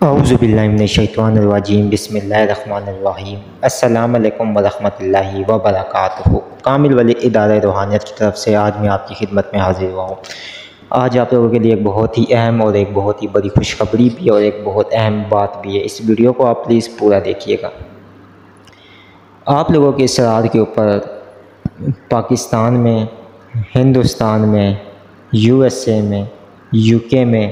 اعوذ باللہ من الشیطان الرجیم بسم اللہ الرحمن الرحیم السلام علیکم ورحمۃ اللہ وبرکاتہ۔ کامل ولی ادارہ روحانیت کی طرف سے آج میں آپ کی خدمت میں حاضر ہوا ہوں۔ آج آپ لوگوں کے لیے ایک بہت ہی اہم اور ایک بہت ہی بڑی خوشخبری بھی ہے اور ایک بہت اہم بات بھی ہے۔ اس ویڈیو کو آپ پلیز پورا دیکھیے گا۔ آپ لوگوں کے اصرار کے اوپر پاکستان میں، ہندوستان میں، USA میں، UK میں،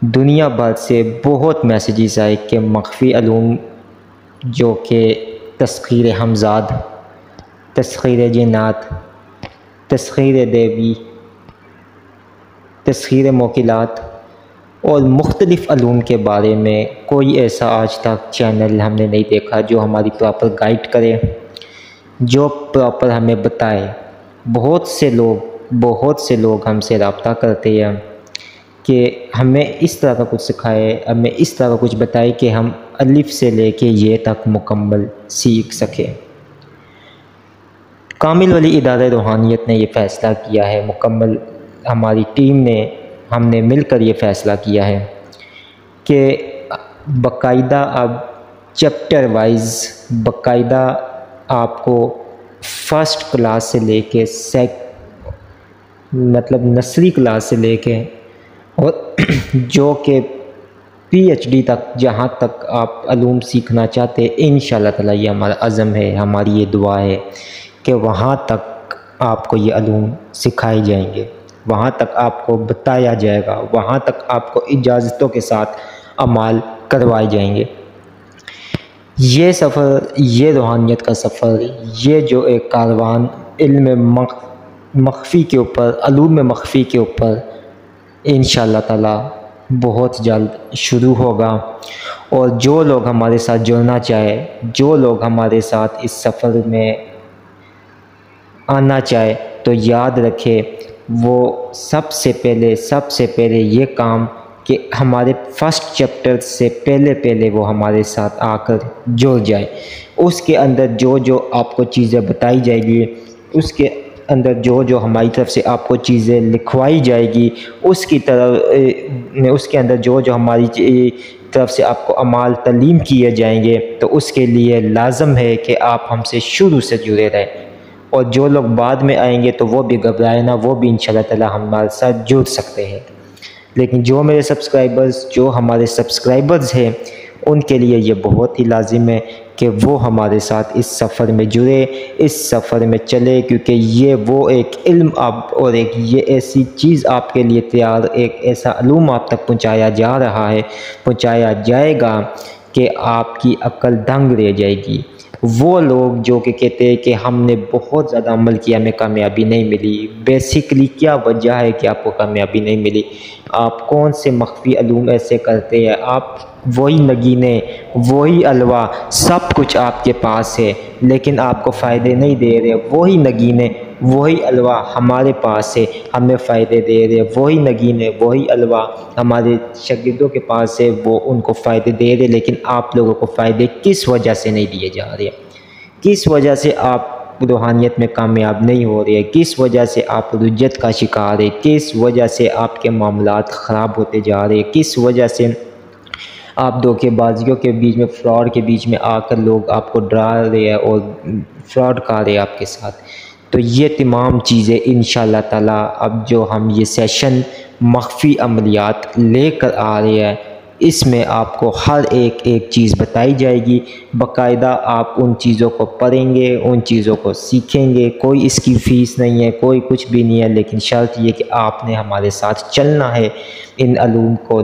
دنیا بھر سے بہت میسیجز آئے کہ مخفی علوم جو کہ تسخیر حمزاد، تسخیر جنات، تسخیر دیوی، تسخیر موکلات اور مختلف علوم کے بارے میں کوئی ایسا آج تک چینل ہم نے نہیں دیکھا جو ہماری پراپر گائیڈ کرے، جو پراپر ہمیں بتائے۔ بہت سے لوگ ہم سے رابطہ کرتے ہیں کہ ہمیں اس طرح کا کچھ سکھائے، ہمیں اس طرح کا کچھ بتائے کہ ہم الف سے لے کے یہ تک مکمل سیکھ سکیں۔ کامل ولی ادارہ روحانیت نے یہ فیصلہ کیا ہے، مکمل ہماری ٹیم نے، ہم نے مل کر یہ فیصلہ کیا ہے کہ باقاعدہ اب چیپٹر وائز باقاعدہ آپ کو فرسٹ کلاس سے لے کے نرسری کلاس سے لے کے اور جو کہ PhD تک، جہاں تک آپ علوم سیکھنا چاہتے ہیں، انشاءاللہ تعالی یہ ہمارا عزم ہے، ہماری یہ دعا ہے کہ وہاں تک آپ کو یہ علوم سکھائے جائیں گے، وہاں تک آپ کو بتایا جائے گا، وہاں تک آپ کو اجازتوں کے ساتھ اعمال کروائے جائیں گے۔ یہ سفر، یہ روحانیت کا سفر، یہ جو ایک کاروان علم مخفی کے اوپر، علوم مخفی کے اوپر انشاءاللہ تعالی بہت جلد شروع ہوگا، اور جو لوگ ہمارے ساتھ جڑنا چاہے، جو لوگ ہمارے ساتھ اس سفر میں آنا چاہے، تو یاد رکھے وہ سب سے پہلے یہ کام کہ ہمارے فرسٹ چیپٹر سے پہلے وہ ہمارے ساتھ آ کر جڑ جائے۔ اس کے اندر جو آپ کو چیزیں بتائی جائے گی، اس کے اندر جو ہماری طرف سے آپ کو چیزیں لکھوائی جائے گی، اس کے اندر جو ہماری طرف سے آپ کو اعمال تعلیم کیے جائیں گے، تو اس کے لیے لازم ہے کہ آپ ہم سے شروع سے جڑے رہیں۔ اور جو لوگ بعد میں آئیں گے تو وہ بھی گھبرائے نہ، وہ بھی انشاءاللہ تعالی ہمارے ساتھ جڑ سکتے ہیں۔ لیکن جو ہمارے سبسکرائبرز ہیں، ان کے لیے یہ بہت ہی لازم ہے کہ وہ ہمارے ساتھ اس سفر میں جڑے، اس سفر میں چلے، کیونکہ یہ وہ ایک علم اور ایک یہ ایسی چیز آپ کے لیے تیار، ایک ایسا علوم آپ تک پہنچایا جا رہا ہے، پہنچایا جائے گا کہ آپ کی عقل دنگ رہ جائے گی۔ وہ لوگ جو کہ کہتے ہیں کہ ہم نے بہت زیادہ عمل کیا، ہمیں کامیابی نہیں ملی، بیسیکلی کیا وجہ ہے کہ آپ کو کامیابی نہیں ملی؟ آپ کون سے مخفی علوم ایسے کرتے ہیں؟ آپ وہی نگینے، وہی الوا، سب کچھ آپ کے پاس ہے، لیکن آپ کو فائدے نہیں دے رہے۔ وہی نگینے، وہی الوا ہمارے پاس ہے، ہمیں فائدے دے رہے۔ وہی نگینے، وہی الوا ہمارے شاگردوں کے پاس ہے، وہ ان کو فائدے دے رہے، لیکن آپ لوگوں کو فائدے کس وجہ سے نہیں دیے جا رہے؟ کس وجہ سے آپ روحانیت میں کامیاب نہیں ہو رہے؟ کس وجہ سے آپ رجت کا شکار ہے؟ کس وجہ سے آپ کے معاملات خراب ہوتے جا رہے؟ کس وجہ سے آپ دھوکے بازیوں کے بیچ میں، فراڈ کے بیچ میں آ کر لوگ آپ کو ڈرا رہے ہیں اور فراڈ کر رہے ہیں آپ کے ساتھ؟ تو یہ تمام چیزیں انشاءاللہ تعالی اب جو ہم یہ سیشن مخفی عملیات لے کر آ رہے ہیں، اس میں آپ کو ہر ایک چیز بتائی جائے گی۔ باقاعدہ آپ ان چیزوں کو پڑھیں گے، ان چیزوں کو سیکھیں گے، کوئی اس کی فیس نہیں ہے، کوئی کچھ بھی نہیں ہے، لیکن شرط یہ کہ آپ نے ہمارے ساتھ چلنا ہے، ان علوم کو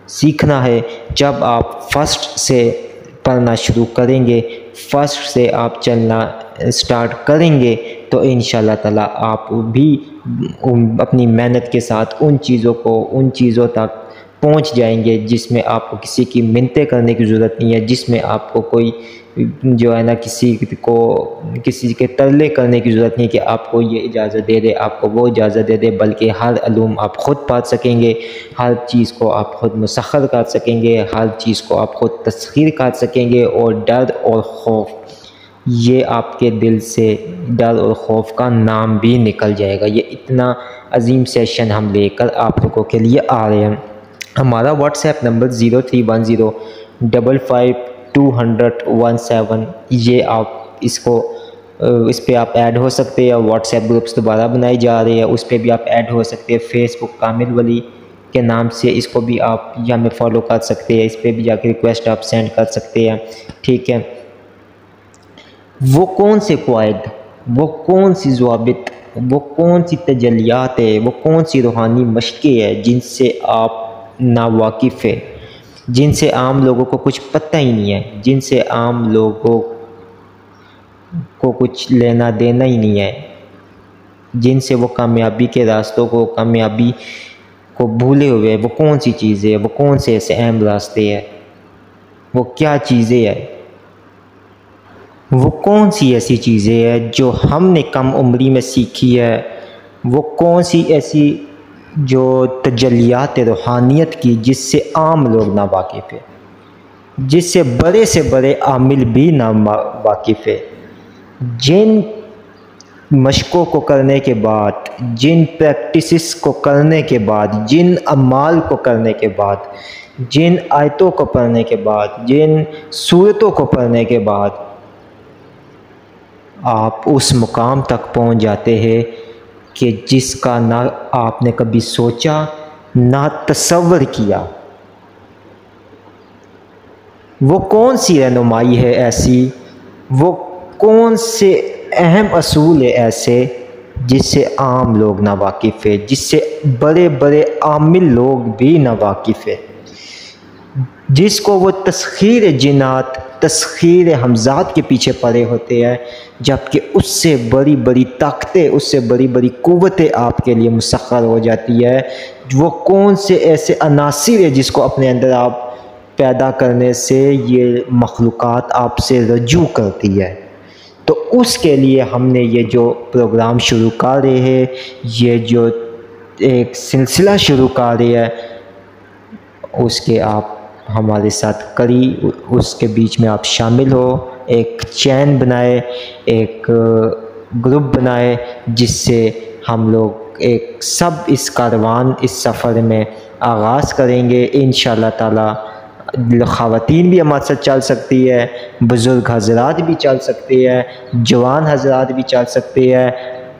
سیکھنا ہے۔ جب آپ فرسٹ سے پڑھنا شروع کریں گے، فرسٹ سے آپ چلنا سٹارٹ کریں گے، تو انشاءاللہ تعالی آپ بھی اپنی محنت کے ساتھ ان چیزوں تک پہنچ جائیں گے جس میں آپ کو کسی کی منتیں کرنے کی ضرورت نہیں ہے، جس میں آپ کو کوئی جو ہے نا کسی کے ترلے کرنے کی ضرورت نہیں کہ آپ کو یہ اجازت دے دے، آپ کو وہ اجازت دے دے، بلکہ ہر علوم آپ خود پڑھ سکیں گے، ہر چیز کو آپ خود مسخر کر سکیں گے، ہر چیز کو آپ خود تسخیر کر سکیں گے، اور ڈر اور خوف، یہ آپ کے دل سے ڈر اور خوف کا نام بھی نکل جائے گا۔ یہ اتنا عظیم سیشن ہم لے کر آپ لوگوں کے لیے آ رہے ہیں۔ ہمارا واٹس ایپ نمبر 031055200117، یہ آپ اس پہ آپ ایڈ ہو سکتے ہیں۔ واٹس ایپ گروپس دوبارہ بنائے جا رہے ہیں، اس پہ بھی آپ ایڈ ہو سکتے ہیں۔ فیس بک کامل ولی کے نام سے اس کو بھی آپ یا میں فالو کر سکتے ہیں، اس پہ بھی جا کے ریکویسٹ آپ سینڈ کر سکتے ہیں، ٹھیک ہے۔ وہ کون سے قواعد، وہ کون سی ضوابط، وہ کون سی تجلیات ہے، وہ کون سی روحانی مشقیں ہیں جن سے آپ ناواقف ہے، جن سے عام لوگوں کو کچھ پتہ ہی نہیں ہے، جن سے عام لوگوں کو کچھ لینا دینا ہی نہیں ہے، جن سے وہ کامیابی کے راستوں کو، کامیابی کو بھولے ہوئے ہیں، وہ کون سی چیزیں ہیں، وہ کون سے ایسے اہم راستے ہیں، وہ کیا چیزیں ہیں، وہ کون سی ایسی چیزیں ہیں جو ہم نے کم عمری میں سیکھی ہے، وہ کون سی ایسی جو تجلیات روحانیت کی جس سے عام لوگ ناواقف ہے، جس سے بڑے عامل بھی ناواقف ہے، جن مشقوں کو کرنے کے بعد، جن پریکٹسز کو کرنے کے بعد، جن اعمال کو کرنے کے بعد، جن آیتوں کو پڑھنے کے بعد، جن سورتوں کو پڑھنے کے بعد آپ اس مقام تک پہنچ جاتے ہیں کہ جس کا نہ آپ نے کبھی سوچا نہ تصور کیا۔ وہ کون سی رہنمائی ہے ایسی، وہ کون سے اہم اصول ہے ایسے جس سے عام لوگ ناواقف ہے، جس سے بڑے عامل لوگ بھی ناواقف ہے، جس کو وہ تسخیر جنات، تسخیر حمزات کے پیچھے پڑے ہوتے ہیں، جبکہ اس سے بڑی طاقتیں، اس سے بڑی قوتیں آپ کے لیے مسخر ہو جاتی ہے۔ وہ کون سے ایسے عناصر ہیں جس کو اپنے اندر آپ پیدا کرنے سے یہ مخلوقات آپ سے رجوع کرتی ہے۔ تو اس کے لیے ہم نے یہ جو پروگرام شروع کر رہے ہیں، یہ جو ایک سلسلہ شروع کر رہے ہیں، اس کے آپ ہمارے ساتھ اس کے بیچ میں آپ شامل ہو، ایک چین بنائے، ایک گروپ بنائے، جس سے ہم لوگ ایک سب اس کاروان، اس سفر میں آغاز کریں گے انشاءاللہ تعالی۔ خواتین بھی ہمارے ساتھ چل سکتی ہے، بزرگ حضرات بھی چل سکتے ہیں، جوان حضرات بھی چل سکتے ہیں،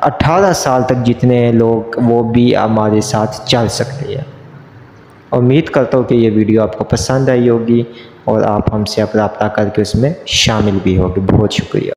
18 سال تک جتنے لوگ وہ بھی ہمارے ساتھ چل سکتے ہیں۔ امید کرتا ہوں کہ یہ ویڈیو آپ کو پسند آئی ہوگی اور آپ ہم سے اب رابطہ کر کے اس میں شامل بھی ہوگے۔ بہت شکریہ۔